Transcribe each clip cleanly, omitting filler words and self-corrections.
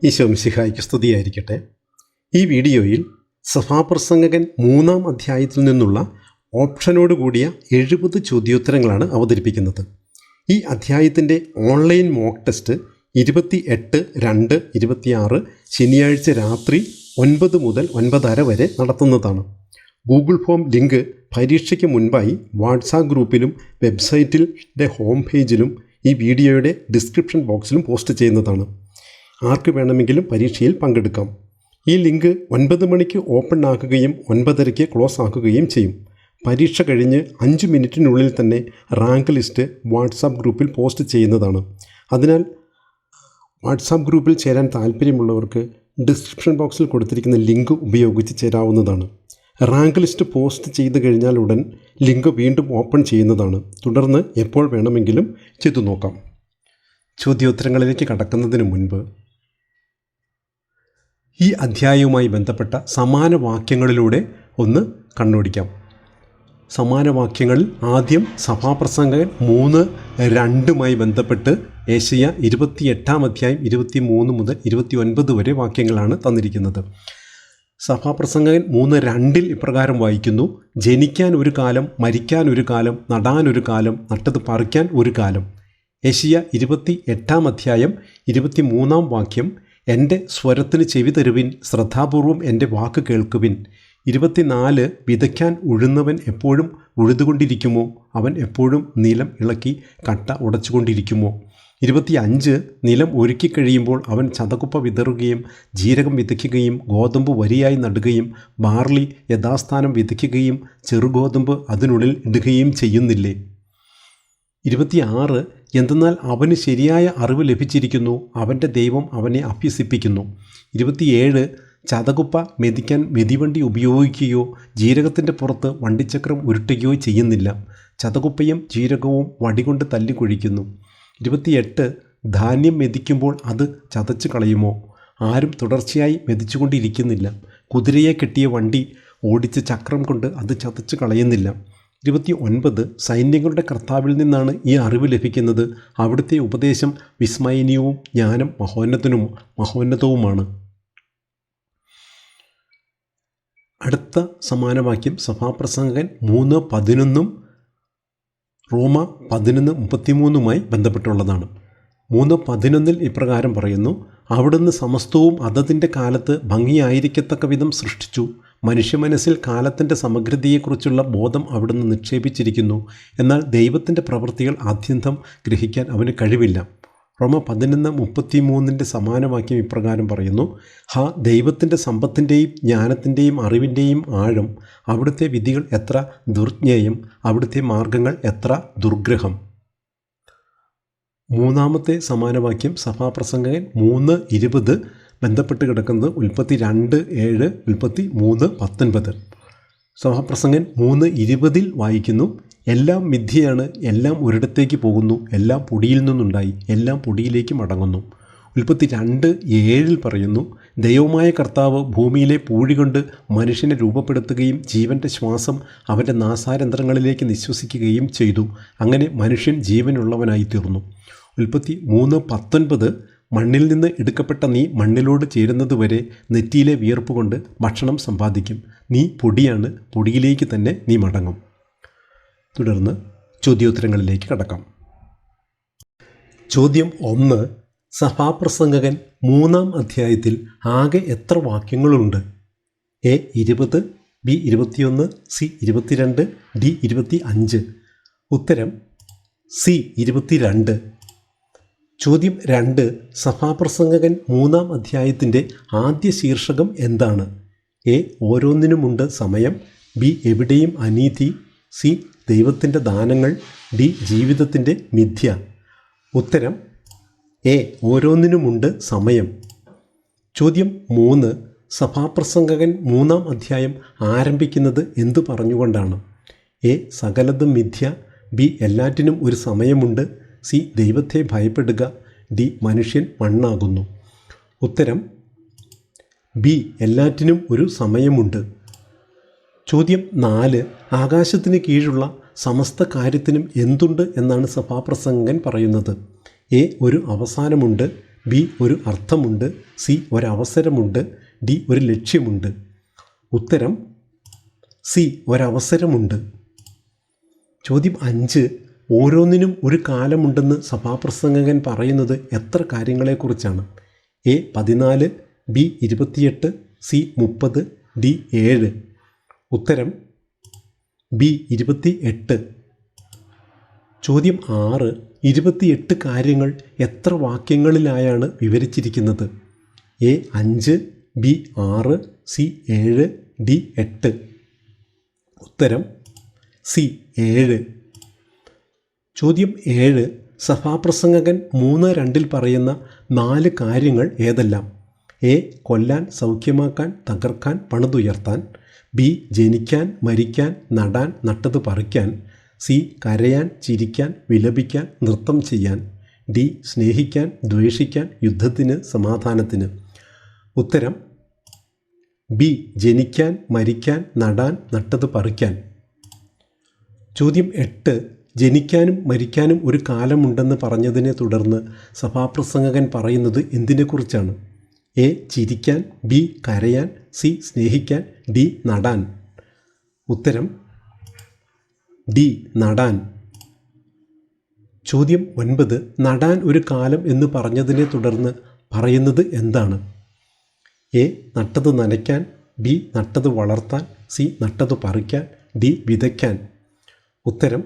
ഈശോ മിശിഹായ്ക്ക് സ്തുതിയായിരിക്കട്ടെ. ഈ വീഡിയോയിൽ സഭാപ്രസംഗകൻ 3-ാം അധ്യായത്തിൽ നിന്നുള്ള ഓപ്ഷനോട് കൂടിയ 70 ചോദ്യോത്തരങ്ങളാണ് അവതരിപ്പിക്കുന്നത്. ഈ അധ്യായത്തിൻ്റെ ഓൺലൈൻ മോക്ക് ടെസ്റ്റ് 28/2/26 ശനിയാഴ്ച രാത്രി 9 മുതൽ 9:30 വരെ നടത്തുന്നതാണ്. ഗൂഗിൾ ഫോം ലിങ്ക് പരീക്ഷയ്ക്ക് മുൻപായി വാട്സാപ്പ് ഗ്രൂപ്പിലും വെബ്സൈറ്റിൻ്റെ ഹോം പേജിലും ഈ വീഡിയോയുടെ ഡിസ്ക്രിപ്ഷൻ ബോക്സിലും പോസ്റ്റ് ചെയ്യുന്നതാണ്. ആർക്ക് വേണമെങ്കിലും പരീക്ഷയിൽ പങ്കെടുക്കാം. ഈ ലിങ്ക് 9 മണിക്ക് ഓപ്പൺ ആക്കുകയും 9:30 ക്ലോസ് ആക്കുകയും ചെയ്യും. പരീക്ഷ കഴിഞ്ഞ് 5 മിനിറ്റിനുള്ളിൽ തന്നെ റാങ്ക് ലിസ്റ്റ് വാട്സാപ്പ് ഗ്രൂപ്പിൽ പോസ്റ്റ് ചെയ്യുന്നതാണ്. അതിനാൽ വാട്സാപ്പ് ഗ്രൂപ്പിൽ ചേരാൻ താല്പര്യമുള്ളവർക്ക് ഡിസ്ക്രിപ്ഷൻ ബോക്സിൽ കൊടുത്തിരിക്കുന്ന ലിങ്ക് ഉപയോഗിച്ച് ചേരാവുന്നതാണ്. റാങ്ക് ലിസ്റ്റ് പോസ്റ്റ് ചെയ്ത് കഴിഞ്ഞാൽ ഉടൻ ലിങ്ക് വീണ്ടും ഓപ്പൺ ചെയ്യുന്നതാണ്. തുടർന്ന് എപ്പോൾ വേണമെങ്കിലും ചെയ്തു നോക്കാം. ചോദ്യോത്തരങ്ങളിലേക്ക് കടക്കുന്നതിന് മുൻപ് ഈ അധ്യായവുമായി ബന്ധപ്പെട്ട സമാന വാക്യങ്ങളിലൂടെ ഒന്ന് കണ്ണോടിക്കാം. സമാന വാക്യങ്ങളിൽ ആദ്യം സഭാപ്രസംഗകൻ 3:2 ബന്ധപ്പെട്ട് ഏശയ്യ 28-ാം അധ്യായം 23 മുതൽ 29 വരെ വാക്യങ്ങളാണ് തന്നിരിക്കുന്നത്. സഭാപ്രസംഗകൻ 3:2 ഇപ്രകാരം വായിക്കുന്നു: ജനിക്കാൻ ഒരു കാലം, മരിക്കാൻ ഒരു കാലം, നടാൻ ഒരു കാലം, നട്ടത് പറിക്കാൻ ഒരു കാലം. ഏശയ്യ 28-ാം അധ്യായം 23-ാം വാക്യം: എൻ്റെ സ്വരത്തിന് ചെവി തരുവിൻ, ശ്രദ്ധാപൂർവം എൻ്റെ വാക്ക് കേൾക്കുവിൻ. 24 വിതയ്ക്കാൻ ഉഴുന്നവൻ എപ്പോഴും ഉഴുതുകൊണ്ടിരിക്കുമോ? അവൻ എപ്പോഴും നിലം ഇളക്കി കട്ട ഉടച്ചുകൊണ്ടിരിക്കുമോ? 25 നിലം ഒരുക്കി കഴിയുമ്പോൾ അവൻ ചതകുപ്പ വിതറുകയും ജീരകം വിതയ്ക്കുകയും ഗോതമ്പ് വരിയായി നടുകയും ബാർലി യഥാസ്ഥാനം വിതയ്ക്കുകയും ചെറുഗോതമ്പ് അതിനുള്ളിൽ ഇടുകയും ചെയ്യുന്നില്ലേ? 26 എന്തെന്നാൽ അവന് ശരിയായ അറിവ് ലഭിച്ചിരിക്കുന്നു, അവൻ്റെ ദൈവം അവനെ അഭ്യസിപ്പിക്കുന്നു. 27 ചതകുപ്പ മെതിക്കാൻ മെതിവണ്ടി ഉപയോഗിക്കുകയോ ജീരകത്തിൻ്റെ പുറത്ത് വണ്ടിച്ചക്രം ഉരുട്ടുകയോ ചെയ്യുന്നില്ല. ചതകുപ്പയും ജീരകവും വടികൊണ്ട് തല്ലിക്കൊഴിക്കുന്നു. 28 ധാന്യം മെതിക്കുമ്പോൾ അത് ചതച്ച് കളയുമോ? ആരും തുടർച്ചയായി മെതിച്ചുകൊണ്ടിരിക്കുന്നില്ല. കുതിരയെ കെട്ടിയ വണ്ടി ഓടിച്ച് ചക്രം കൊണ്ട് അത് ചതച്ച് കളയുന്നില്ല. 29 സൈന്യങ്ങളുടെ കർത്താവിൽ നിന്നാണ് ഈ അറിവ് ലഭിക്കുന്നത്. അവിടുത്തെ ഉപദേശം വിസ്മയനീയവും ജ്ഞാനം മഹോന്നതവുമാണ്. അടുത്ത സമാനവാക്യം സഭാപ്രസംഗകൻ 3:11 റോമ 11:33 ബന്ധപ്പെട്ടുള്ളതാണ്. 3:11 ഇപ്രകാരം പറയുന്നു: അവിടുന്ന് സമസ്തവും അതതിൻ്റെ കാലത്ത് ഭംഗിയായിരിക്കത്തക്ക വിധം സൃഷ്ടിച്ചു. മനുഷ്യ മനസ്സിൽ കാലത്തിൻ്റെ സമഗ്രതയെക്കുറിച്ചുള്ള ബോധം അവിടുന്ന് നിക്ഷേപിച്ചിരിക്കുന്നു. എന്നാൽ ദൈവത്തിൻ്റെ പ്രവൃത്തികൾ ആദ്യന്തം ഗ്രഹിക്കാൻ അവന് കഴിവില്ല. റോമ 11:33 സമാനവാക്യം ഇപ്രകാരം പറയുന്നു: ദൈവത്തിൻ്റെ സമ്പത്തിൻ്റെയും ജ്ഞാനത്തിൻ്റെയും അറിവിൻ്റെയും ആഴം! അവിടുത്തെ വിധികൾ എത്ര ദുർജ്ഞേയം! അവിടുത്തെ മാർഗങ്ങൾ എത്ര ദുർഗ്രഹം! മൂന്നാമത്തെ സമാനവാക്യം സഭാപ്രസംഗകൻ 3:20 ബന്ധപ്പെട്ട് കിടക്കുന്നത് ഉൽപ്പത്തി 2:7, ഉൽപ്പത്തി 3:19. സഭാപ്രസംഗൻ 3:20 വായിക്കുന്നു: എല്ലാം മിഥ്യയാണ്, എല്ലാം ഒരിടത്തേക്ക് പോകുന്നു, എല്ലാം പൊടിയിൽ നിന്നുണ്ടായി, എല്ലാം പൊടിയിലേക്ക് മടങ്ങുന്നു. ഉൽപ്പത്തി 2:7 പറയുന്നു: ദൈവമായ കർത്താവ് ഭൂമിയിലെ പൂഴി കൊണ്ട് മനുഷ്യനെ രൂപപ്പെടുത്തുകയും ജീവൻ്റെ ശ്വാസം അവൻ്റെ നാസാരന്ധ്രങ്ങളിലേക്ക് നിശ്വസിക്കുകയും ചെയ്തു. അങ്ങനെ മനുഷ്യൻ ജീവനുള്ളവനായി തീർന്നു. ഉൽപ്പത്തി 3:19 മണ്ണിൽ നിന്ന് എടുക്കപ്പെട്ട നീ മണ്ണിലോട് ചേരുന്നതുവരെ നെറ്റിയിലെ വിയർപ്പ് കൊണ്ട് ഭക്ഷണം സമ്പാദിക്കും. നീ പൊടിയാണ്, പൊടിയിലേക്ക് തന്നെ നീ മടങ്ങും. തുടർന്ന് ചോദ്യോത്തരങ്ങളിലേക്ക് കടക്കാം. ചോദ്യം 1: സഭാപ്രസംഗകൻ 3-ാം അധ്യായത്തിൽ ആകെ എത്ര വാക്യങ്ങളുണ്ട്? A 20, B 21, C 22, D 25. ഉത്തരം സി 22. ചോദ്യം 2: സഭാപ്രസംഗകൻ 3-ാം അധ്യായത്തിൻ്റെ ആദ്യ ശീർഷകം എന്താണ്? എ ഓരോന്നിനുമുണ്ട് സമയം, ബി എവിടെയും അനീതി, സി ദൈവത്തിൻ്റെ ദാനങ്ങൾ, ഡി ജീവിതത്തിൻ്റെ മിഥ്യ. ഉത്തരം എ ഓരോന്നിനുമുണ്ട് സമയം. ചോദ്യം 3: സഭാപ്രസംഗകൻ 3-ാം അധ്യായം ആരംഭിക്കുന്നത് എന്തു പറഞ്ഞുകൊണ്ടാണ്? എ സകലതും മിഥ്യ, ബി എല്ലാറ്റിനും ഒരു സമയമുണ്ട്, സി ദൈവത്തെ ഭയപ്പെടുക, ഡി മനുഷ്യൻ മണ്ണാകുന്നു. ഉത്തരം ബി എല്ലാറ്റിനും ഒരു സമയമുണ്ട്. ചോദ്യം 4: ആകാശത്തിന് കീഴുള്ള സമസ്ത കാര്യത്തിനും എന്തുണ്ട് എന്നാണ് സഭാപ്രസംഗകൻ പറയുന്നത്? എ ഒരു അവസാനമുണ്ട്, ബി ഒരു അർത്ഥമുണ്ട്, സി ഒരവസരമുണ്ട്, ഡി ഒരു ലക്ഷ്യമുണ്ട്. ഉത്തരം സി ഒരവസരമുണ്ട്. ചോദ്യം 5. ഓരോന്നിനും ഒരു കാലമുണ്ടെന്ന് സഭാപ്രസംഗകൻ പറയുന്നത് എത്ര കാര്യങ്ങളെക്കുറിച്ചാണ്? A 14, B 28, C 30, D 7. ഉത്തരം ബി 28. ചോദ്യം 6. 28 കാര്യങ്ങൾ എത്ര വാക്യങ്ങളിലായാണ് വിവരിച്ചിരിക്കുന്നത്? A 5, B 6, C 7, D 8. ഉത്തരം സി 7. ചോദ്യം 7. സഭാപ്രസംഗകൻ 3:2 പറയുന്ന 4 കാര്യങ്ങൾ ഏതെല്ലാം? എ കൊല്ലാൻ, സൗഖ്യമാക്കാൻ, തകർക്കാൻ, പണിതുയർത്താൻ. ബി ജനിക്കാൻ, മരിക്കാൻ, നടാൻ, നട്ടത് പറിക്കാൻ. സി കരയാൻ, ചിരിക്കാൻ, വിലപിക്കാൻ, നൃത്തം ചെയ്യാൻ. ഡി സ്നേഹിക്കാൻ, ദ്വേഷിക്കാൻ, യുദ്ധത്തിന്, സമാധാനത്തിന്. ഉത്തരം ബി ജനിക്കാൻ, മരിക്കാൻ, നടാൻ, നട്ടത് പറിക്കാൻ. ചോദ്യം 8. ജനിക്കാനും മരിക്കാനും ഒരു കാലമുണ്ടെന്ന് പറഞ്ഞതിനെ തുടർന്ന് സഭാപ്രസംഗകൻ പറയുന്നത് എന്തിനെക്കുറിച്ചാണ്? എ ചിരിക്കാൻ, ബി കരയാൻ, സി സ്നേഹിക്കാൻ, ഡി നടാൻ. ഉത്തരം ഡി നടാൻ. ചോദ്യം 9. നടാൻ ഒരു കാലം എന്ന് പറഞ്ഞതിനെ തുടർന്ന് പറയുന്നത് എന്താണ്? എ നട്ടത് നനയ്ക്കാൻ, ബി നട്ടത് വളർത്താൻ, സി നട്ടത് പറിക്കാൻ, ഡി വിതയ്ക്കാൻ. ഉത്തരം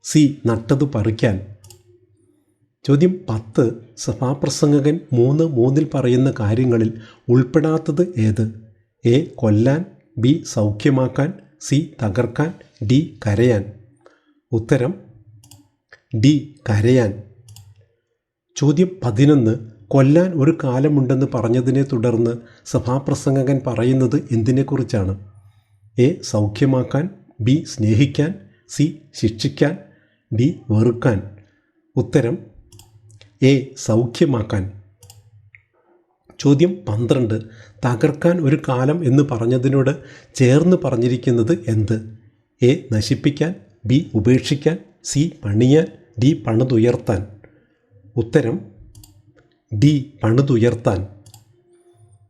സി നട്ടത് പറിക്കാൻ. ചോദ്യം 10. സഭാപ്രസംഗകൻ 3:3 പറയുന്ന കാര്യങ്ങളിൽ ഉൾപ്പെടാത്തത് ഏത്? എ കൊല്ലാൻ, ബി സൗഖ്യമാക്കാൻ, സി തകർക്കാൻ, ഡി കരയാൻ. ഉത്തരം ഡി കരയാൻ. ചോദ്യം 11. കൊല്ലാൻ ഒരു കാലമുണ്ടെന്ന് പറഞ്ഞതിനെ തുടർന്ന് സഭാപ്രസംഗകൻ പറയുന്നത് എന്തിനെക്കുറിച്ചാണ്? എ സൗഖ്യമാക്കാൻ, ബി സ്നേഹിക്കാൻ, സി ശിക്ഷിക്കാൻ, ഡി വെറുക്കാൻ. ഉത്തരം എ സൗഖ്യമാക്കാൻ. ചോദ്യം 12. തകർക്കാൻ ഒരു കാലം എന്ന് പറഞ്ഞതിനോട് ചേർന്ന് പറഞ്ഞിരിക്കുന്നത് എന്ത്? എ നശിപ്പിക്കാൻ, ബി ഉപേക്ഷിക്കാൻ, സി പണിയാൻ, ഡി പണിതുയർത്താൻ. ഉത്തരം ഡി പണിതുയർത്താൻ.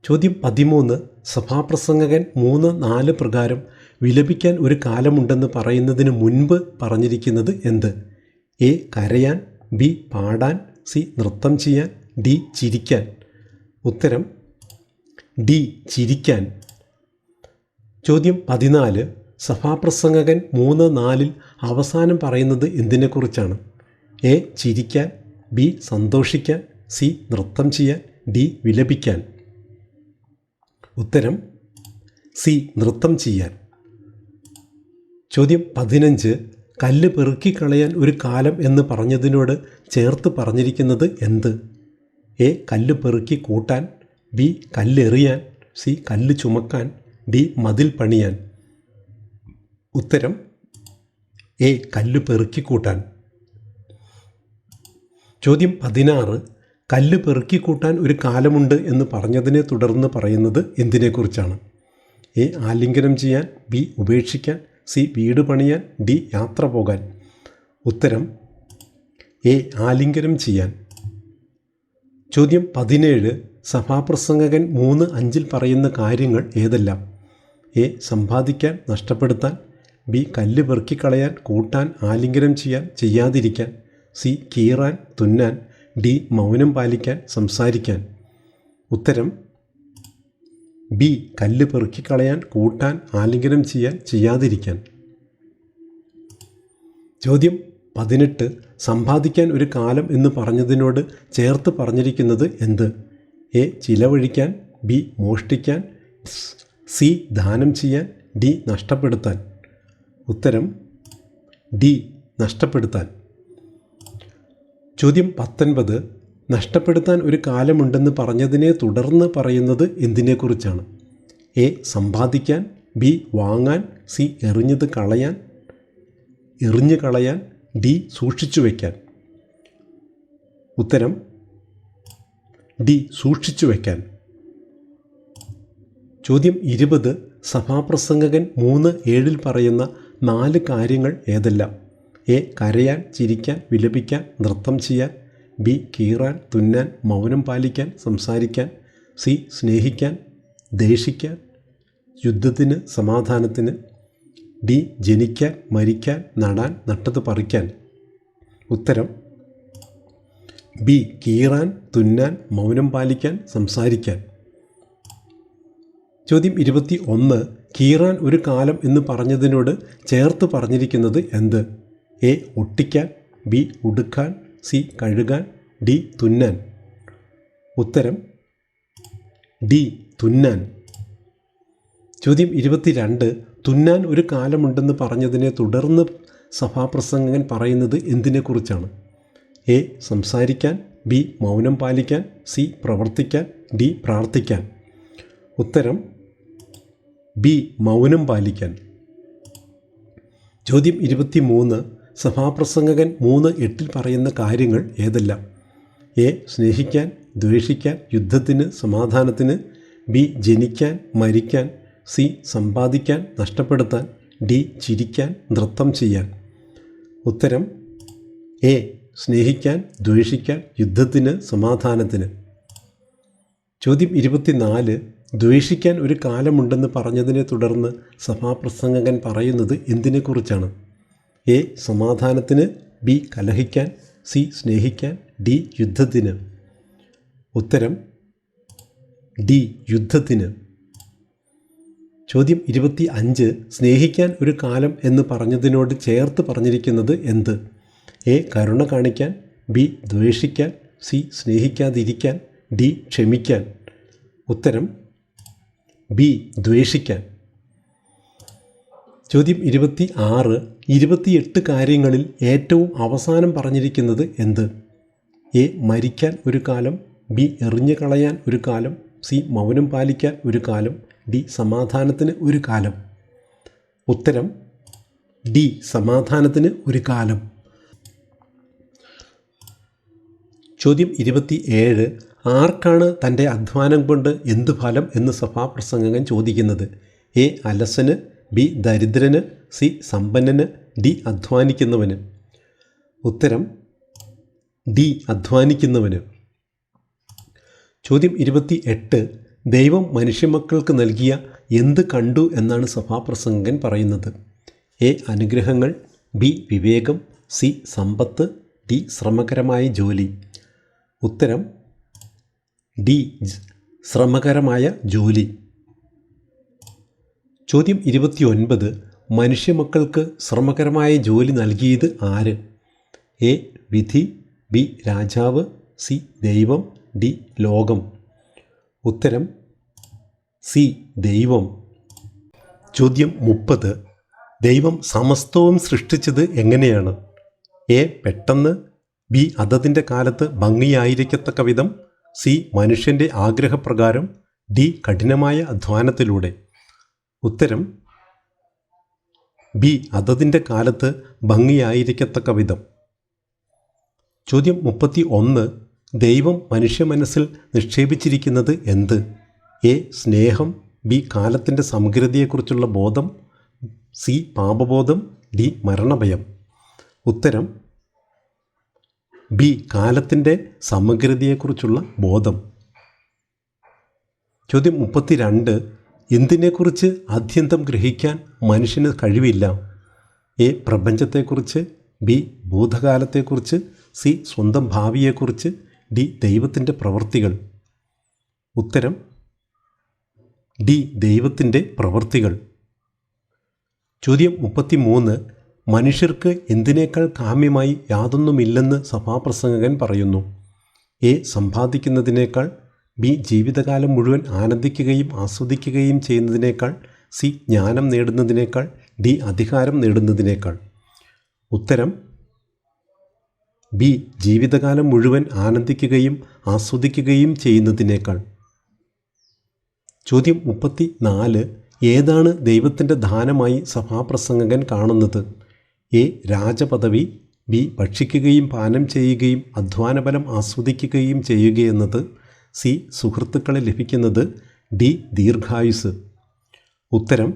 ചോദ്യം 13. സഭാപ്രസംഗകൻ 3:4 പ്രകാരം വിലപിക്കാൻ ഒരു കാലമുണ്ടെന്ന് പറയുന്നതിന് മുൻപ് പറഞ്ഞിരിക്കുന്നത് എന്ത്? എ കരയാൻ, ബി പാടാൻ, സി നൃത്തം ചെയ്യാൻ, ഡി ചിരിക്കാൻ. ഉത്തരം ഡി ചിരിക്കാൻ. ചോദ്യം 14. സഭാപ്രസംഗകൻ 3:4 അവസാനം പറയുന്നത് എന്തിനെക്കുറിച്ചാണ്? എ ചിരിക്കാൻ, ബി സന്തോഷിക്കാൻ, സി നൃത്തം ചെയ്യാൻ, ഡി വിലപിക്കാൻ. ഉത്തരം സി നൃത്തം ചെയ്യാൻ. ചോദ്യം 15. കല്ല് പെറുക്കിക്കളയാൻ ഒരു കാലം എന്ന് പറഞ്ഞതിനോട് ചേർത്ത് പറഞ്ഞിരിക്കുന്നത് എന്ത്? എ കല്ല് പെറുക്കി കൂട്ടാൻ, ബി കല്ലെറിയാൻ, സി കല്ല് ചുമക്കാൻ, ഡി മതിൽ പണിയാൻ. ഉത്തരം എ കല്ല് പെറുക്കിക്കൂട്ടാൻ. ചോദ്യം 16. കല്ല് പെറുക്കിക്കൂട്ടാൻ ഒരു കാലമുണ്ട് എന്ന് പറഞ്ഞതിനെ തുടർന്ന് പറയുന്നത് എന്തിനെക്കുറിച്ചാണ്? എ ആലിംഗനം ചെയ്യാൻ, ബി ഉപേക്ഷിക്കാൻ, സി വീട് പണിയാൻ, ഡി യാത്ര പോകാൻ. ഉത്തരം എ ആലിംഗനം ചെയ്യാൻ. ചോദ്യം 17. സഭാപ്രസംഗകൻ 3:5 പറയുന്ന കാര്യങ്ങൾ ഏതെല്ലാം? എ സമ്പാദിക്കാൻ, നഷ്ടപ്പെടുത്താൻ, ബി കല്ല് പെറുക്കിക്കളയാൻ, കൂട്ടാൻ, ആലിംഗനം ചെയ്യാൻ, ചെയ്യാതിരിക്കാൻ, സി കീറാൻ, തുന്നാൻ, ഡി മൗനം പാലിക്കാൻ, സംസാരിക്കാൻ. ഉത്തരം ബി കല്ല് പെറുക്കിക്കളയാൻ, കൂട്ടാൻ, ആലിംഗനം ചെയ്യാൻ, ചെയ്യാതിരിക്കാൻ. ചോദ്യം 18. സമ്പാദിക്കാൻ ഒരു കാലം എന്ന് പറഞ്ഞതിനോട് ചേർത്ത് പറഞ്ഞിരിക്കുന്നത് എന്ത്? എ ചിലവഴിക്കാൻ, ബി മോഷ്ടിക്കാൻ, സി ദാനം ചെയ്യാൻ, ഡി നഷ്ടപ്പെടുത്താൻ. ഉത്തരം ഡി നഷ്ടപ്പെടുത്താൻ. ചോദ്യം 19. നഷ്ടപ്പെടുത്താൻ ഒരു കാലമുണ്ടെന്ന് പറഞ്ഞതിനെ തുടർന്ന് പറയുന്നത് എന്തിനെക്കുറിച്ചാണ്? എ സമ്പാദിക്കാൻ, ബി വാങ്ങാൻ, സി എറിഞ്ഞു കളയാൻ, ഡി സൂക്ഷിച്ചു വയ്ക്കാൻ. ഉത്തരം ഡി സൂക്ഷിച്ചു വയ്ക്കാൻ. ചോദ്യം 20. സഭാപ്രസംഗകൻ 3:7 പറയുന്ന 4 കാര്യങ്ങൾ ഏതെല്ലാം? എ കരയാൻ, ചിരിക്കാൻ, വിലപിക്കാൻ, നൃത്തം ചെയ്യാൻ, ബി കീറാൻ തുന്നാൻ മൗനം പാലിക്കാൻ സംസാരിക്കാൻ സി സ്നേഹിക്കാൻ ദേഷിക്കാൻ യുദ്ധത്തിന് സമാധാനത്തിന് ഡി ജനിക്കാൻ മരിക്കാൻ നടാൻ നട്ടത് പറിക്കാൻ. ഉത്തരം ബി കീറാൻ തുന്നാൻ മൗനം പാലിക്കാൻ സംസാരിക്കാൻ. ചോദ്യം 21. കീറാൻ ഒരു കാലം എന്ന് പറഞ്ഞതിനോട് ചേർത്ത് പറഞ്ഞിരിക്കുന്നത് എന്ത്? എ ഒട്ടിക്കാൻ, ബി ഉടുക്കാൻ, സി കഴുകാൻ, ഡി തുന്നാൻ. ഉത്തരം ഡി തുന്നാൻ. ചോദ്യം 22. തുന്നാൻ ഒരു കാലമുണ്ടെന്ന് പറഞ്ഞതിനെ തുടർന്ന് സഭാപ്രസംഗകൻ പറയുന്നത് എന്തിനെക്കുറിച്ചാണ്? എ സംസാരിക്കാൻ, ബി മൗനം പാലിക്കാൻ, സി പ്രവർത്തിക്കാൻ, ഡി പ്രാർത്ഥിക്കാൻ. ഉത്തരം ബി മൗനം പാലിക്കാൻ. ചോദ്യം 23. സഭാപ്രസംഗകൻ 3:8 പറയുന്ന കാര്യങ്ങൾ ഏതെല്ലാം? എ സ്നേഹിക്കാൻ, ദ്വേഷിക്കാൻ, യുദ്ധത്തിന് സമാധാനത്തിന്, ബി ജനിക്കാൻ, മരിക്കാൻ, സി സമ്പാദിക്കാൻ, നഷ്ടപ്പെടുത്താൻ, ഡി ചിരിക്കാൻ, നൃത്തം ചെയ്യാൻ. ഉത്തരം എ സ്നേഹിക്കാൻ, ദ്വേഷിക്കാൻ, യുദ്ധത്തിന് സമാധാനത്തിന്. ചോദ്യം 24. ദ്വേഷിക്കാൻ ഒരു കാലമുണ്ടെന്ന് പറഞ്ഞതിനെ തുടർന്ന് സഭാപ്രസംഗകൻ പറയുന്നത് എന്തിനെക്കുറിച്ചാണ്? എ സമാധാനത്തിന്, ബി കലഹിക്കാൻ, സി സ്നേഹിക്കാൻ, ഡി യുദ്ധത്തിന്. ഉത്തരം ഡി യുദ്ധത്തിന്. ചോദ്യം 25. സ്നേഹിക്കാൻ ഒരു കാലം എന്ന് പറഞ്ഞതിനോട് ചേർത്ത് പറഞ്ഞിരിക്കുന്നത് എന്ത്? എ കരുണ കാണിക്കാൻ, ബി ദ്വേഷിക്കാൻ, സി സ്നേഹിക്കാതിരിക്കാൻ, ഡി ക്ഷമിക്കാൻ. ഉത്തരം ബി ദ്വേഷിക്കാൻ. ചോദ്യം 26. 28 കാര്യങ്ങളിൽ ഏറ്റവും അവസാനം പറഞ്ഞിരിക്കുന്നത് എന്ത്? എ മരിക്കാൻ ഒരു കാലം, ബി എറിഞ്ഞു കളയാൻ ഒരു കാലം, സി മൗനം പാലിക്കാൻ ഒരു കാലം, ഡി സമാധാനത്തിന് ഒരു കാലം. ഉത്തരം ഡി സമാധാനത്തിന് ഒരു കാലം. ചോദ്യം 27. ആർക്കാണ് തൻ്റെ അധ്വാനം കൊണ്ട് എന്ത് ഫലം എന്ന് സഭാപ്രസംഗകൻ ചോദിക്കുന്നത്? എ അലസന്, ബി ദരിദ്രന്, സി സമ്പന്നന്, ഡി അധ്വാനിക്കുന്നവന്. ഉത്തരം ഡി അധ്വാനിക്കുന്നവന്. ചോദ്യം 28. ദൈവം മനുഷ്യമക്കൾക്ക് നൽകിയ എന്ത് കണ്ടു എന്നാണ് സഭാപ്രസംഗകൻ പറയുന്നത്? എ അനുഗ്രഹങ്ങൾ, ബി വിവേകം, സി സമ്പത്ത്, ഡി ശ്രമകരമായ ജോലി. ഉത്തരം ഡി ശ്രമകരമായ ജോലി. ചോദ്യം 29. മനുഷ്യമക്കൾക്ക് ശ്രമകരമായ ജോലി നൽകിയത് ആര്? എ വിധി, ബി രാജാവ്, സി ദൈവം, ഡി ലോകം. ഉത്തരം സി ദൈവം. ചോദ്യം 30. ദൈവം സമസ്തവും സൃഷ്ടിച്ചത് എങ്ങനെയാണ്? എ പെട്ടെന്ന്, ബി അതതിൻ്റെ കാലത്ത് ഭംഗിയായിരിക്കത്തക്ക വിധം, സി മനുഷ്യൻ്റെ ആഗ്രഹപ്രകാരം, ഡി കഠിനമായ അധ്വാനത്തിലൂടെ. ഉത്തരം ബി അതതിൻ്റെ കാലത്ത് ഭംഗിയായിരിക്കത്തക്ക വിധം. ചോദ്യം 31. ദൈവം മനുഷ്യ മനസ്സിൽ നിക്ഷേപിച്ചിരിക്കുന്നത് എന്ത്? എ സ്നേഹം, ബി കാലത്തിൻ്റെ സമഗ്രതയെക്കുറിച്ചുള്ള ബോധം, സി പാപബോധം, ഡി മരണഭയം. ഉത്തരം ബി കാലത്തിൻ്റെ സമഗ്രതയെക്കുറിച്ചുള്ള ബോധം. ചോദ്യം 32. എന്തിനെക്കുറിച്ച് ആദ്യന്തം ഗ്രഹിക്കാൻ മനുഷ്യന് കഴിവില്ല? എ പ്രപഞ്ചത്തെക്കുറിച്ച്, ബി ഭൂതകാലത്തെക്കുറിച്ച്, സി സ്വന്തം ഭാവിയെക്കുറിച്ച്, ഡി ദൈവത്തിൻ്റെ പ്രവൃത്തികൾ. ഉത്തരം ഡി ദൈവത്തിൻ്റെ പ്രവൃത്തികൾ. ചോദ്യം 33. മനുഷ്യർക്ക് എന്തിനേക്കാൾ കാമ്യമായി യാതൊന്നുമില്ലെന്ന് സഭാപ്രസംഗകൻ പറയുന്നു? എ സമ്പാദിക്കുന്നതിനേക്കാൾ, ബി ജീവിതകാലം മുഴുവൻ ആനന്ദിക്കുകയും ആസ്വദിക്കുകയും ചെയ്യുന്നതിനേക്കാൾ, സി ജ്ഞാനം നേടുന്നതിനേക്കാൾ, ഡി അധികാരം നേടുന്നതിനേക്കാൾ. ഉത്തരം ബി ജീവിതകാലം മുഴുവൻ ആനന്ദിക്കുകയും ആസ്വദിക്കുകയും ചെയ്യുന്നതിനേക്കാൾ. ചോദ്യം 34. ഏതാണ് ദൈവത്തിൻ്റെ ദാനമായി സഭാപ്രസംഗകൻ കാണുന്നത്? എ രാജപദവി, ബി ഭക്ഷിക്കുകയും പാനം ചെയ്യുകയും അധ്വാനബലം ആസ്വദിക്കുകയും ചെയ്യുകയെന്നത്, സി സുഹൃത്തുക്കളെ ലഭിക്കുന്നത്, ഡി ദീർഘായുസ്. ഉത്തരം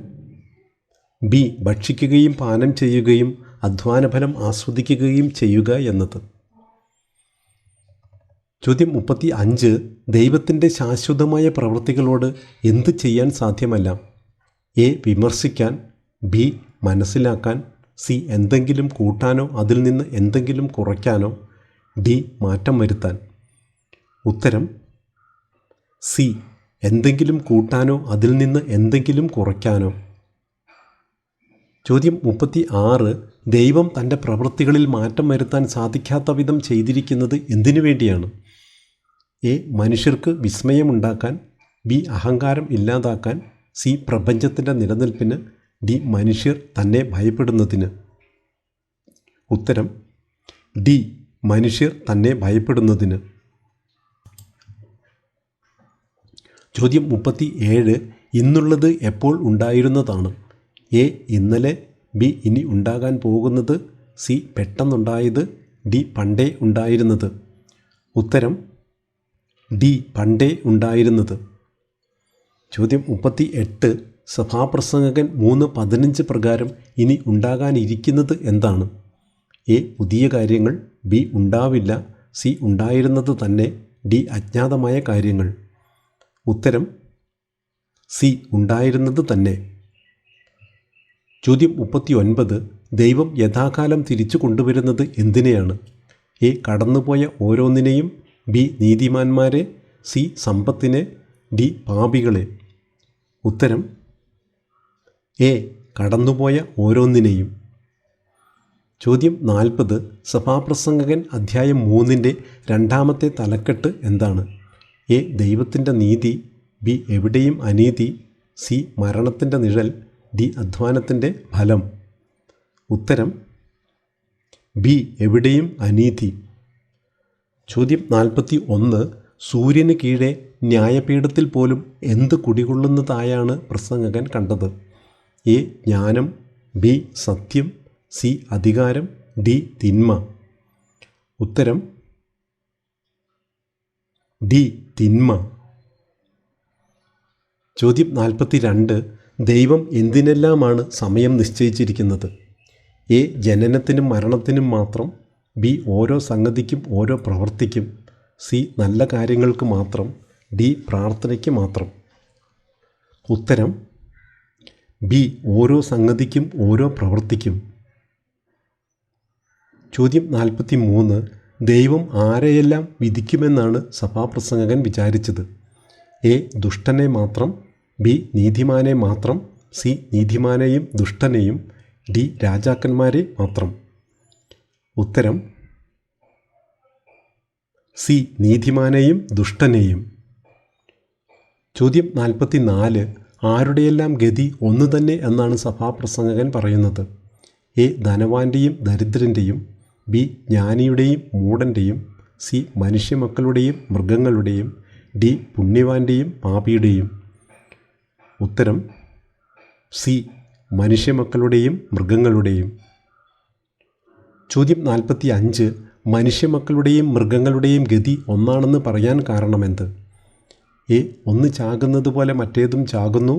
ബി ഭക്ഷിക്കുകയും പാനം ചെയ്യുകയും അധ്വാനഫലം ആസ്വദിക്കുകയും ചെയ്യുക എന്നത്. ചോദ്യം 35. ദൈവത്തിൻ്റെ ശാശ്വതമായ പ്രവൃത്തികളോട് എന്ത് ചെയ്യാൻ സാധ്യമല്ല? എ. വിമർശിക്കാൻ. ബി. മനസ്സിലാക്കാൻ. സി. എന്തെങ്കിലും കൂട്ടാനോ അതിൽ നിന്ന് എന്തെങ്കിലും കുറയ്ക്കാനോ. ഡി. മാറ്റം വരുത്താൻ. ഉത്തരം സി. എന്തെങ്കിലും കൂട്ടാനോ അതിൽ നിന്ന് എന്തെങ്കിലും കുറയ്ക്കാനോ. ചോദ്യം 36. ദൈവം തൻ്റെ പ്രവൃത്തികളിൽ മാറ്റം വരുത്താൻ സാധിക്കാത്ത വിധം ചെയ്തിരിക്കുന്നത് എന്തിനു വേണ്ടിയാണ്? എ. മനുഷ്യർക്ക് വിസ്മയമുണ്ടാക്കാൻ. ബി. അഹങ്കാരം ഇല്ലാതാക്കാൻ. സി. പ്രപഞ്ചത്തിൻ്റെ നിലനിൽപ്പിന്. ഡി. മനുഷ്യർ തന്നെ ഭയപ്പെടുന്നതിന്. ഉത്തരം ഡി. മനുഷ്യർ തന്നെ ഭയപ്പെടുന്നതിന്. ചോദ്യം 37. ഇന്നുള്ളത് എപ്പോൾ ഉണ്ടായിരുന്നതാണ്? എ. ഇന്നലെ. ബി. ഇനി ഉണ്ടാകാൻ പോകുന്നത്. സി. പെട്ടെന്നുണ്ടായത്. ഡി. പണ്ടേ ഉണ്ടായിരുന്നത്. ഉത്തരം ഡി. പണ്ടേ ഉണ്ടായിരുന്നത്. ചോദ്യം 38. സഭാപ്രസംഗകൻ 3:15 പ്രകാരം ഇനി ഉണ്ടാകാനിരിക്കുന്നത് എന്താണ്? എ. പുതിയ കാര്യങ്ങൾ. ബി. ഉണ്ടാവില്ല. സി. ഉണ്ടായിരുന്നത് തന്നെ. ഡി. അജ്ഞാതമായ കാര്യങ്ങൾ. ഉത്തരം സി. ഉണ്ടായിരുന്നത് തന്നെ. ചോദ്യം 39. ദൈവം യഥാകാലം തിരിച്ചു കൊണ്ടുവരുന്നത് എന്തിനെയാണ്? എ. കടന്നുപോയ ഓരോന്നിനെയും. ബി. നീതിമാന്മാരെ. സി. സമ്പത്തിനെ. ഡി. പാപികളെ. ഉത്തരം എ. കടന്നുപോയ ഓരോന്നിനെയും. ചോദ്യം 40. സഭാപ്രസംഗകൻ അധ്യായം 3-ന്റെ 2-ാമത്തെ തലക്കെട്ട് എന്താണ്? എ. ദൈവത്തിൻ്റെ നീതി. ബി. എവിടെയും അനീതി. സി. മരണത്തിൻ്റെ നിഴൽ. ഡി. അധ്വാനത്തിൻ്റെ ഫലം. ഉത്തരം ബി. എവിടെയും അനീതി. ചോദ്യം 41. സൂര്യന് കീഴെ ന്യായപീഠത്തിൽ പോലും എന്ത് കുടികൊള്ളുന്നതായാണ് പ്രസംഗകൻ കണ്ടത്? എ. ജ്ഞാനം. ബി. സത്യം. സി. അധികാരം. ഡി. തിന്മ. ഉത്തരം ഡി. തിന്മ. ചോദ്യം 42. ദൈവം എന്തിനെല്ലാമാണ് സമയം നിശ്ചയിച്ചിരിക്കുന്നത്? എ. ജനനത്തിനും മരണത്തിനും മാത്രം. ബി. ഓരോ സംഗതിക്കും ഓരോ പ്രവൃത്തിക്കും. സി. നല്ല കാര്യങ്ങൾക്ക് മാത്രം. ഡി. പ്രാർത്ഥനയ്ക്ക് മാത്രം. ഉത്തരം ബി. ഓരോ സംഗതിക്കും ഓരോ പ്രവൃത്തിക്കും. ചോദ്യം 43. ദൈവം ആരെയെല്ലാം വിധിക്കുമെന്നാണ് സഭാപ്രസംഗകൻ വിചാരിച്ചത്? എ. ദുഷ്ടനെ മാത്രം. ബി. നീതിമാനെ മാത്രം. സി. നീതിമാനെയും ദുഷ്ടനെയും. ഡി. രാജാക്കന്മാരെ മാത്രം. ഉത്തരം സി. നീതിമാനെയും ദുഷ്ടനെയും. ചോദ്യം 44. ആരുടെയെല്ലാം ഗതി ഒന്നു തന്നെ എന്നാണ് സഭാപ്രസംഗകൻ പറയുന്നത്? എ. ധനവാന്റെയും ദരിദ്രൻ്റെയും. ബി. ജ്ഞാനിയുടെയും മൂഢൻ്റെയും. സി. മനുഷ്യമക്കളുടെയും മൃഗങ്ങളുടെയും. ഡി. പുണ്യവാന്റെയും പാപിയുടെയും. ഉത്തരം സി. മനുഷ്യമക്കളുടെയും മൃഗങ്ങളുടെയും. ചോദ്യം 45. മനുഷ്യമക്കളുടെയും മൃഗങ്ങളുടെയും ഗതി ഒന്നാണെന്ന് പറയാൻ കാരണമെന്ത്? എ. ഒന്ന് ചാകുന്നത് പോലെ മറ്റേതും ചാകുന്നു.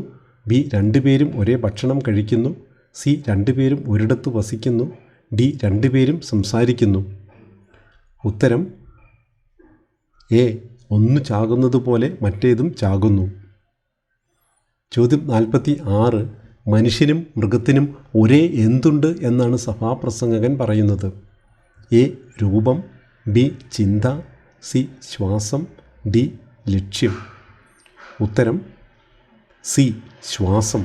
ബി. രണ്ടുപേരും ഒരേ ഭക്ഷണം കഴിക്കുന്നു. സി. രണ്ടുപേരും ഒരിടത്ത് വസിക്കുന്നു. ഡി. രണ്ടുപേരും സംസാരിക്കുന്നു. ഉത്തരം എ. ഒന്ന് ചാകുന്നത് പോലെ മറ്റേതും ചാകുന്നു. ചോദ്യം 46. മനുഷ്യനും മൃഗത്തിനും ഒരേ എന്തുണ്ട് എന്നാണ് സഭാപ്രസംഗകൻ പറയുന്നത്? എ. രൂപം. ബി. ചിന്ത. സി. ശ്വാസം. ഡി. ലക്ഷ്യം. ഉത്തരം സി. ശ്വാസം.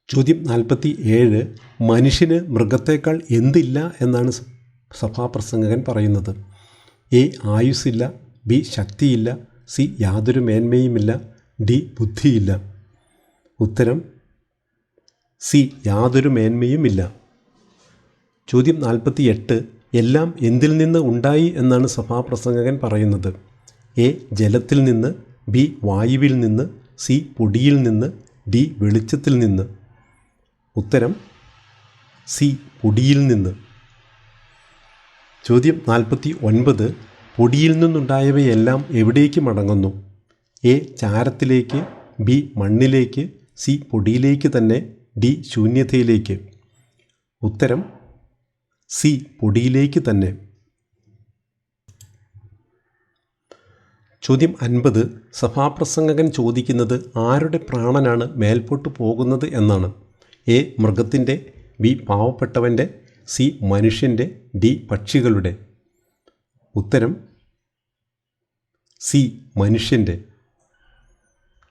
ചോദ്യം 47. മനുഷ്യന് മൃഗത്തേക്കാൾ എന്തില്ല എന്നാണ് സഭാപ്രസംഗകൻ പറയുന്നത്? എ. ആയുസ്സില്ല. ബി. ശക്തിയില്ല. സി. യാതൊരു മേന്മയുമില്ല. ഡി. ബുദ്ധിയില്ല. ഉത്തരം സി. യാതൊരു മേന്മയുമില്ല. ചോദ്യം 48. എല്ലാം എന്തിൽ നിന്ന് ഉണ്ടായി എന്നാണ് സഭാപ്രസംഗകൻ പറയുന്നത്? എ. ജലത്തിൽ നിന്ന്. ബി. വായുവിൽ നിന്ന്. സി. പൊടിയിൽ നിന്ന്. ഡി. വെളിച്ചത്തിൽ നിന്ന്. ഉത്തരം സി. പൊടിയിൽ നിന്ന്. ചോദ്യം 49. പൊടിയിൽ നിന്നുണ്ടായവയെല്ലാം എവിടേക്ക് മടങ്ങുന്നു? എ. ചാരത്തിലേക്ക്. ബി. മണ്ണിലേക്ക്. സി. പൊടിയിലേക്ക് തന്നെ. ഡി. ശൂന്യതയിലേക്ക്. ഉത്തരം സി. പൊടിയിലേക്ക് തന്നെ. ചോദ്യം 50. സഭാപ്രസംഗകൻ ചോദിക്കുന്നത് ആരുടെ പ്രാണനാണ് മേൽപോട്ട് പോകുന്നത് എന്നാണ്. എ. മൃഗത്തിൻ്റെ, ബി. പാവപ്പെട്ടവൻ്റെ, സി. മനുഷ്യൻ്റെ, ഡി. പക്ഷികളുടെ. ഉത്തരം സി. മനുഷ്യൻ്റെ.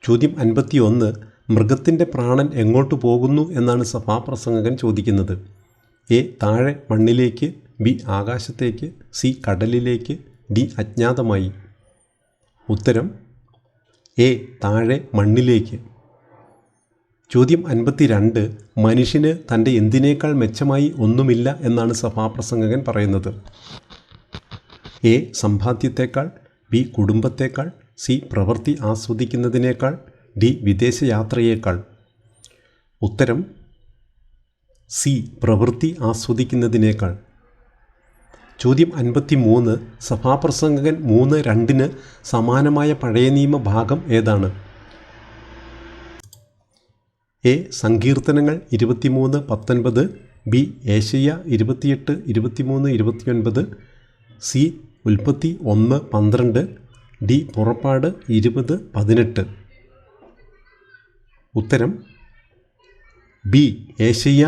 ചോദ്യം 51. മൃഗത്തിൻ്റെ പ്രാണൻ എങ്ങോട്ട് പോകുന്നു എന്നാണ് സഭാപ്രസംഗകൻ ചോദിക്കുന്നത്. എ. താഴെ മണ്ണിലേക്ക്, ബി. ആകാശത്തേക്ക്, സി. കടലിലേക്ക്, ഡി. അജ്ഞാതമായി. ഉത്തരം എ. താഴെ മണ്ണിലേക്ക്. ചോദ്യം 52. മനുഷ്യന് തൻ്റെ എന്തിനേക്കാൾ മെച്ചമായി ഒന്നുമില്ല എന്നാണ് സഭാപ്രസംഗകൻ പറയുന്നത്. എ. സമ്പാദ്യത്തേക്കാൾ, ബി. കുടുംബത്തേക്കാൾ, സി. പ്രവൃത്തി ആസ്വദിക്കുന്നതിനേക്കാൾ, ഡി. വിദേശയാത്രയേക്കാൾ. ഉത്തരം സി. പ്രവൃത്തി ആസ്വദിക്കുന്നതിനേക്കാൾ. ചോദ്യം 53. സഭാപ്രസംഗകൻ 3:2 സമാനമായ പഴയ നിയമ ഭാഗം ഏതാണ്? എ. സങ്കീർത്തനങ്ങൾ 23:19, ബി. ഏശയ്യ 28:23-29, സി. ഉൽപ്പത്തി 1:12, ഡി. പുറപ്പാട് 20:18. ഉത്തരം ബി. ഏശയ്യ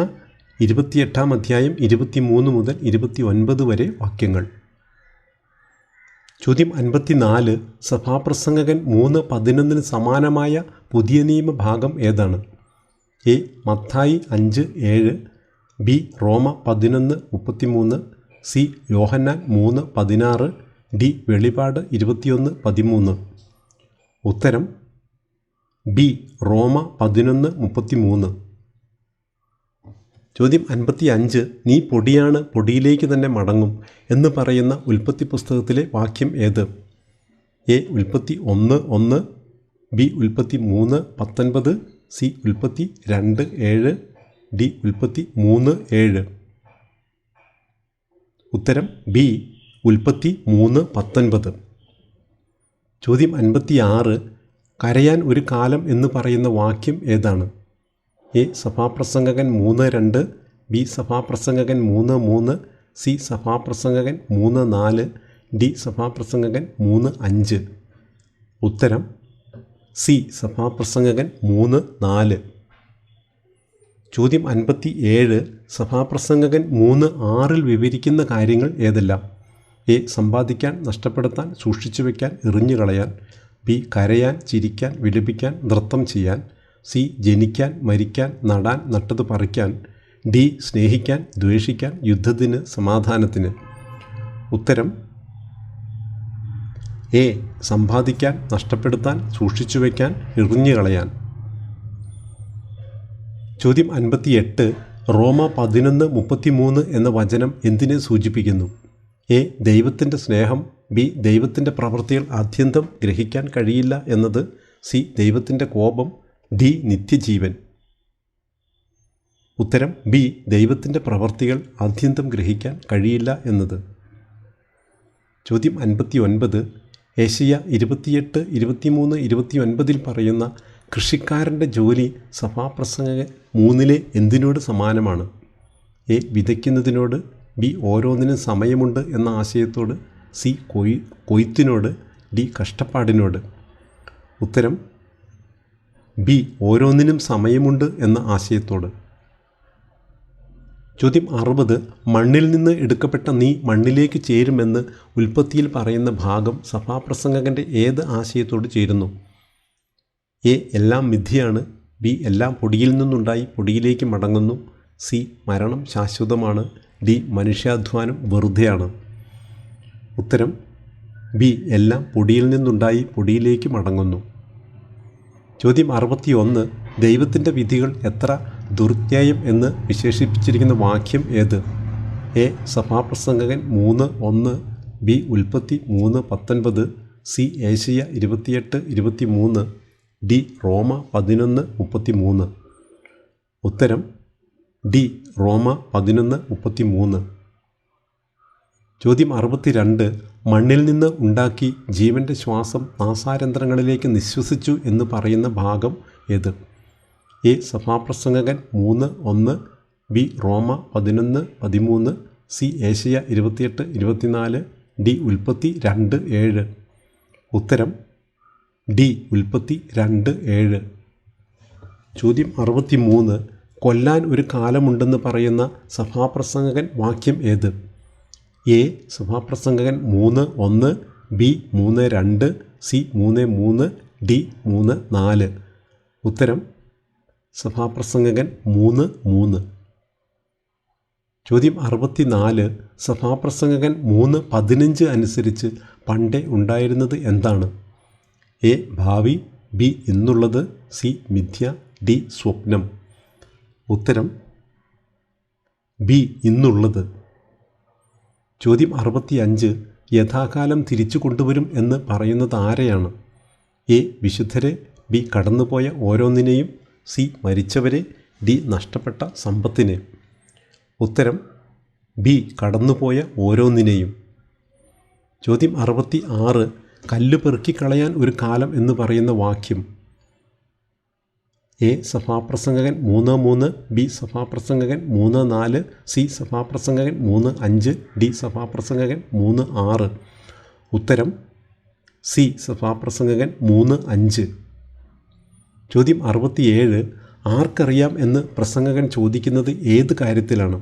28-ാം അധ്യായം 23 മുതൽ 29 വരെ വാക്യങ്ങൾ. ചോദ്യം 54. സഭാപ്രസംഗകൻ 3:11 സമാനമായ പുതിയ നിയമ ഭാഗം ഏതാണ്? A. Mathai 5:7, B. Roma 11:33, C. Yohannan 3:16, D. വെളിപാട് 21:13. ഉത്തരം ബി. റോമ 11:33. ചോദ്യം 55. നീ പൊടിയാണ്, പൊടിയിലേക്ക് തന്നെ മടങ്ങും എന്ന് പറയുന്ന ഉൽപ്പത്തി പുസ്തകത്തിലെ വാക്യം ഏത്? എ. ഉൽപ്പത്തി 1:1, ബി. ഉൽപ്പത്തി 3:19, സി. ഉൽപ്പത്തി 2:7, ഡി. ഉൽപ്പത്തി 3:7. ഉത്തരം ബി. ഉൽപ്പത്തി 3:19. ചോദ്യം 56. കരയാൻ ഒരു കാലം എന്ന് പറയുന്ന വാക്യം ഏതാണ്? എ. സഭാപ്രസംഗകൻ 3:2, ബി. സഭാപ്രസംഗകൻ 3:3, സി. സഭാപ്രസംഗകൻ 3:4, ഡി. സഭാപ്രസംഗകൻ 3:5. ഉത്തരം സി. സഭാപ്രസംഗകൻ 3:4. ചോദ്യം 57. സഭാപ്രസംഗകൻ 3:6 വിവരിക്കുന്ന കാര്യങ്ങൾ ഏതെല്ലാം? എ. സമ്പാദിക്കാൻ, നഷ്ടപ്പെടുത്താൻ, സൂക്ഷിച്ചു വയ്ക്കാൻ, എറിഞ്ഞു കളയാൻ, ബി. കരയാൻ, ചിരിക്കാൻ, വിലപിക്കാൻ, നൃത്തം ചെയ്യാൻ, സി. ജനിക്കാൻ, മരിക്കാൻ, നടാൻ, നട്ടത് പറിക്കാൻ, ഡി. സ്നേഹിക്കാൻ, ദ്വേഷിക്കാൻ, യുദ്ധത്തിന്, സമാധാനത്തിന്. ഉത്തരം എ. സമ്പാദിക്കാൻ, നഷ്ടപ്പെടുത്താൻ, സൂക്ഷിച്ചു വയ്ക്കാൻ, എറിഞ്ഞു കളയാൻ. ചോദ്യം 58. റോമ 11:33 എന്ന വചനം എന്തിനെ സൂചിപ്പിക്കുന്നു? എ. ദൈവത്തിൻ്റെ സ്നേഹം, ബി. ദൈവത്തിൻ്റെ പ്രവൃത്തികൾ ആദ്യന്തം ഗ്രഹിക്കാൻ കഴിയില്ല എന്നത്, സി. ദൈവത്തിൻ്റെ കോപം, ഡി. നിത്യജീവൻ. ഉത്തരം ബി. ദൈവത്തിൻ്റെ പ്രവൃത്തികൾ ആദ്യന്തം ഗ്രഹിക്കാൻ കഴിയില്ല എന്നത്. ചോദ്യം 59. ഏശയ്യ 28, 23, 29 പറയുന്ന കൃഷിക്കാരൻ്റെ ജോലി സഭാപ്രസംഗകൻ 3 എന്തിനോട് സമാനമാണ്? എ. വിതയ്ക്കുന്നതിനോട്, ബി. ഓരോന്നിനും സമയമുണ്ട് എന്ന ആശയത്തോട്, സി. കൊയ്ത്തിനോട്, ഡി. കഷ്ടപ്പാടിനോട്. ഉത്തരം ബി. ഓരോന്നിനും സമയമുണ്ട് എന്ന ആശയത്തോട്. ചോദ്യം 60. മണ്ണിൽ നിന്ന് എടുക്കപ്പെട്ട നീ മണ്ണിലേക്ക് ചേരുമെന്ന് ഉൽപ്പത്തിയിൽ പറയുന്ന ഭാഗം സഭാപ്രസംഗകൻ്റെ ഏത് ആശയത്തോട് ചേരുന്നു? എ. എല്ലാം മിഥ്യയാണ്, ബി. എല്ലാം പൊടിയിൽ നിന്നുണ്ടായി പൊടിയിലേക്ക് മടങ്ങുന്നു, സി. മരണം ശാശ്വതമാണ്, ഡി. മനുഷ്യാധ്വാനം വെറുതെയാണ്. ഉത്തരം ബി. എല്ലാം പൊടിയിൽ നിന്നുണ്ടായി പൊടിയിലേക്ക് മടങ്ങുന്നു. ചോദ്യം 61. ദൈവത്തിൻ്റെ വിധികൾ എത്ര ദുർജ്ഞേയം എന്ന് വിശേഷിപ്പിച്ചിരിക്കുന്ന വാക്യം ഏത്? എ. സഭാപ്രസംഗകൻ 3:1, ബി. ഉൽപ്പത്തി 3:19, സി. ഏശയ്യ 28:23, ഡി. റോമ 11:33. ഉത്തരം ഡി. റോമ 11:33. ചോദ്യം 62. മണ്ണിൽ നിന്ന് ഉണ്ടാക്കി ജീവൻ്റെ ശ്വാസം നാസാരന്ധ്രങ്ങളിലേക്ക് നിശ്വസിച്ചു എന്ന് പറയുന്ന ഭാഗം ഏത്? എ. സഭാപ്രസംഗകൻ 3:1, ബി. റോമ 11:13, സി. ഏശയ്യ 28:24, ഡി. ഉൽപ്പത്തി 2:7. ഉത്തരം ഡി ഉൽപ്പത്തി 2:7. ചോദ്യം 63. കൊല്ലാൻ ഒരു കാലമുണ്ടെന്ന് പറയുന്ന സഭാപ്രസംഗകൻ വാക്യം ഏത്? എ സഭാപ്രസംഗകൻ 3:1, ബി 3:2, സി 3:3, ഡി 3:4. ഉത്തരം സഭാപ്രസംഗകൻ 3:3. ചോദ്യം 64. സഭാപ്രസംഗകൻ 3:15 അനുസരിച്ച് പണ്ടേ ഉണ്ടായിരുന്നത് എന്താണ്? എ ഭാവി, ബി ഇന്നുള്ളത്, സി മിഥ്യ, ഡി സ്വപ്നം. ഉത്തരം ബി ഇന്നുള്ളത്. ചോദ്യം 65. യഥാകാലം തിരിച്ചു കൊണ്ടുവരും എന്ന് പറയുന്നത് ആരെയാണ്? എ വിശുദ്ധരെ, ബി കടന്നുപോയ ഓരോന്നിനെയും, സി മരിച്ചവരെ, ഡി നഷ്ടപ്പെട്ട സമ്പത്തിനെ. ഉത്തരം ബി കടന്നുപോയ ഓരോന്നിനെയും. ചോദ്യം 66. കല്ല് പെറുക്കിക്കളയാൻ ഒരു കാലം എന്ന് പറയുന്ന വാക്യം. എ സഭാപ്രസംഗകൻ 3:3, ബി സഭാപ്രസംഗകൻ 3:4, സി സഭാപ്രസംഗകൻ 3:5, ഡി സഭാപ്രസംഗകൻ 3:6. ഉത്തരം സി സഭാപ്രസംഗകൻ 3:5. ചോദ്യം 67. ആർക്കറിയാം എന്ന് പ്രസംഗകൻ ചോദിക്കുന്നത് ഏത് കാര്യത്തിലാണ്?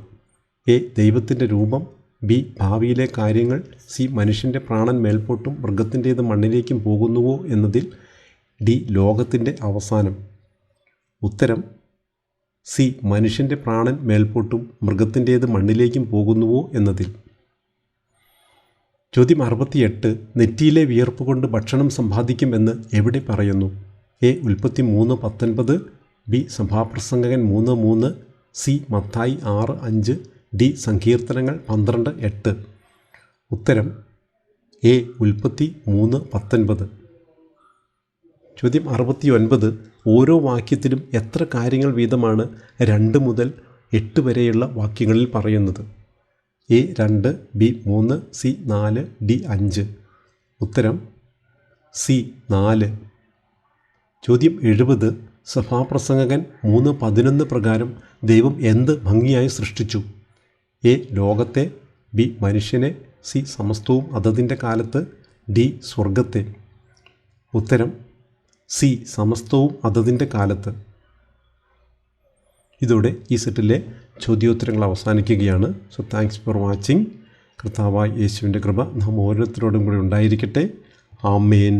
എ ദൈവത്തിൻ്റെ രൂപം, ബി ഭാവിയിലെ കാര്യങ്ങൾ, സി മനുഷ്യൻ്റെ പ്രാണൻ മേൽപോട്ടും മൃഗത്തിൻ്റേത് മണ്ണിലേക്കും പോകുന്നുവോ എന്നതിൽ, ഡി ലോകത്തിൻ്റെ അവസാനം. ഉത്തരം സി മനുഷ്യൻ്റെ പ്രാണൻ മേൽപോട്ടും മൃഗത്തിൻ്റേത് മണ്ണിലേക്കും പോകുന്നുവോ എന്നതിൽ. ചോദ്യം 68. നെറ്റിയിലെ വിയർപ്പ് കൊണ്ട് ഭക്ഷണം സമ്പാദിക്കുമെന്ന് എവിടെ പറയുന്നു? എ ഉൽപ്പത്തി 3:19, ബി സഭാപ്രസംഗകൻ 3:3, സി മത്തായി 6:5, ഡി സങ്കീർത്തനങ്ങൾ 12:8. ഉത്തരം എ ഉൽപ്പത്തി 3:19. ചോദ്യം 69. ഓരോ വാക്യത്തിലും എത്ര കാര്യങ്ങൾ വീതമാണ് 2 മുതൽ 8 വരെയുള്ള വാക്യങ്ങളിൽ പറയുന്നത്? A 2, B 3, C 4, D 5. ഉത്തരം സി 4. ചോദ്യം 70. സഭാപ്രസംഗകൻ 3:11 പ്രകാരം ദൈവം എന്ത് ഭംഗിയായി സൃഷ്ടിച്ചു? എ ലോകത്തെ, ബി മനുഷ്യനെ, സി സമസ്തവും അതതിൻ്റെ കാലത്ത്, ഡി സ്വർഗത്തെ. ഉത്തരം സി സമസ്തവും അതതിൻ്റെ കാലത്ത്. ഇതോടെ ഈ സെറ്റിലെ ചോദ്യോത്തരങ്ങൾ അവസാനിക്കുകയാണ്. So thanks for watching. കർത്താവായ യേശുവിൻ്റെ കൃപ നാം ഓരോരുത്തരോടും കൂടി ഉണ്ടായിരിക്കട്ടെ. ആമേൻ.